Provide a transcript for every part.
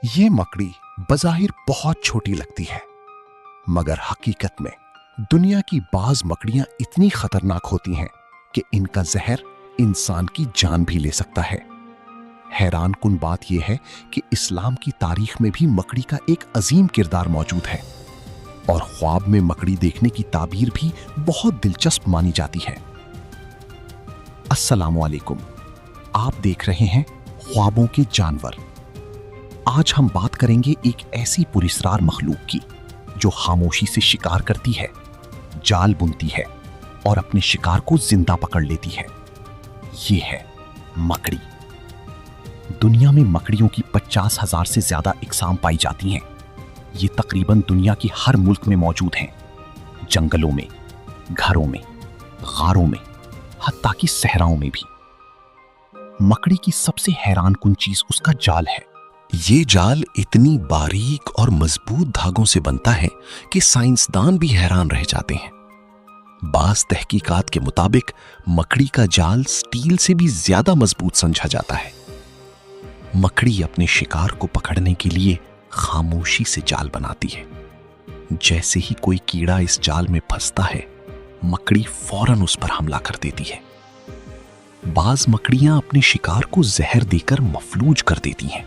ये मकड़ी बज़ाहिर बहुत छोटी लगती है, मगर हकीकत में दुनिया की बाज मकड़ियां इतनी खतरनाक होती हैं कि इनका जहर इंसान की जान भी ले सकता है। हैरान कुन बात यह है कि इस्लाम की तारीख में भी मकड़ी का एक अजीम किरदार मौजूद है और ख्वाब में मकड़ी देखने की ताबीर भी बहुत दिलचस्प मानी जाती है। अस्सलामु अलैकुम, आप देख रहे हैं ख्वाबों के जानवर। आज हम बात करेंगे एक ऐसी पुरस्रार मखलूक की जो खामोशी से शिकार करती है, जाल बुनती है और अपने शिकार को जिंदा पकड़ लेती है। ये है मकड़ी। दुनिया में मकड़ियों की 50,000 से ज्यादा इकसाम पाई जाती हैं। ये तकरीबन दुनिया के हर मुल्क में मौजूद हैं, जंगलों में, घरों में, गारों में, हत्ता कि सहराओं में भी। मकड़ी की सबसे हैरान कुन चीज उसका जाल है। ये जाल इतनी बारीक और मजबूत धागों से बनता है कि साइंसदान भी हैरान रह जाते हैं। बास तहकीकात के मुताबिक मकड़ी का जाल स्टील से भी ज्यादा मजबूत समझा जाता है। मकड़ी अपने शिकार को पकड़ने के लिए खामोशी से जाल बनाती है। जैसे ही कोई कीड़ा इस जाल में फंसता है, मकड़ी फौरन उस पर हमला कर देती है। बाज मकड़ियां अपने शिकार को जहर देकर मफलूज कर देती हैं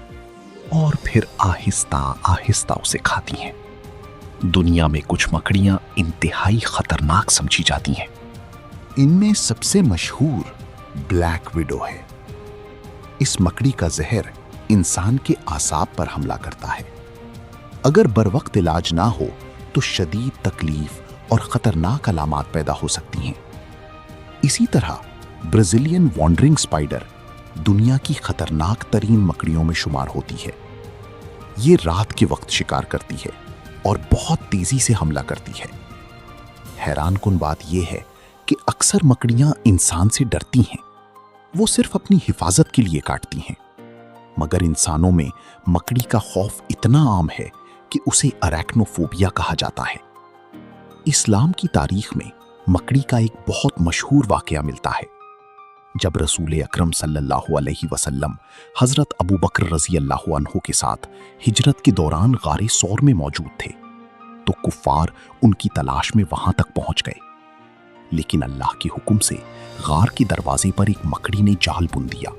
और फिर आहिस्ता आहिस्ता उसे खाती हैं। दुनिया में कुछ मकड़ियां इंतहाई खतरनाक समझी जाती हैं। इनमें सबसे मशहूर ब्लैक विडो है। इस मकड़ी का जहर इंसान के आसाब पर हमला करता है। अगर बरवक्त इलाज ना हो तो शदीद तकलीफ और खतरनाक अलामात पैदा हो सकती हैं। इसी तरह ब्राजीलियन वॉन्डरिंग स्पाइडर दुनिया की खतरनाक तरीन मकड़ियों में शुमार होती है। ये रात के वक्त शिकार करती है और बहुत तेजी से हमला करती है। हैरान कुन बात यह है कि अक्सर मकड़ियां इंसान से डरती हैं। वो सिर्फ अपनी हिफाजत के लिए काटती हैं, मगर इंसानों में मकड़ी का खौफ इतना आम है कि उसे अरैक्नोफोबिया कहा जाता है। इस्लाम की तारीख में मकड़ी का एक बहुत मशहूर वाकया मिलता है। जब रसूल अकरम सल्लल्लाहु अलैहि वसल्लम हजरत अबू बकर रजी अल्लाहु अन्हु के साथ हिजरत के दौरान गारे सौर में मौजूद थे तो कुफ्फार उनकी तलाश में वहां तक पहुंच गए। लेकिन अल्लाह के हुक्म से गार के दरवाजे पर एक मकड़ी ने जाल बुन दिया।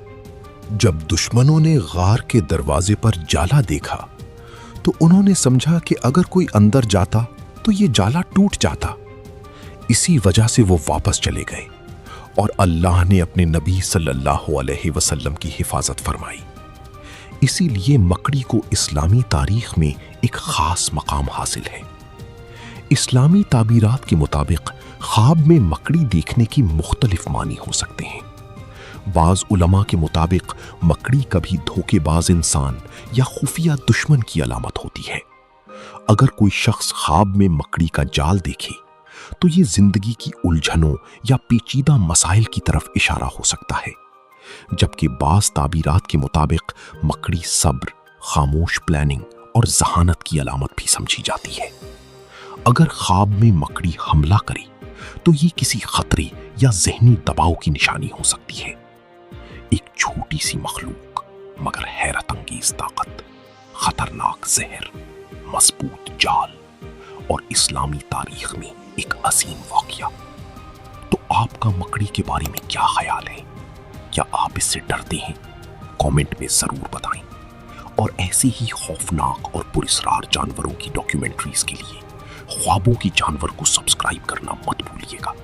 जब दुश्मनों ने गार के दरवाजे पर जाला देखा तो उन्होंने समझा कि अगर कोई अंदर जाता तो ये जाला टूट जाता। इसी वजह से वो वापस चले गए और अल्लाह ने अपने नबी सल्लल्लाहु अलैहि वसल्लम की हिफाजत फरमाई। इसीलिए मकड़ी को इस्लामी तारीख में एक खास मकाम हासिल है। इस्लामी ताबीरात के मुताबिक ख्वाब में मकड़ी देखने की मुख्तलिफ मानी हो सकते हैं। बाज उलमा के मुताबिक मकड़ी कभी धोखेबाज इंसान या खुफिया दुश्मन की अलामत होती है। अगर कोई शख्स ख्वाब में मकड़ी का जाल देखे तो ये जिंदगी की उलझनों या पेचीदा मसाइल की तरफ इशारा हो सकता है, जबकि बाज ताबीरात के मुताबिक मकड़ी सब्र, खामोश प्लानिंग और जहानत की अलामत भी समझी जाती है। अगर ख्वाब में मकड़ी हमला करे तो ये किसी खतरे या जहनी दबाव की निशानी हो सकती है। एक छोटी सी मखलूक मगर हैरत अंगेज ताकत, खतरनाक जहर, मजबूत जाल और इस्लामी तारीख में एक अजीम वाकया। तो आपका मकड़ी के बारे में क्या ख्याल है? क्या आप इससे डरते हैं? कमेंट में जरूर बताएं। और ऐसे ही खौफनाक और पुरस्रार जानवरों की डॉक्यूमेंट्रीज के लिए ख्वाबों की जानवर को सब्सक्राइब करना मत भूलिएगा।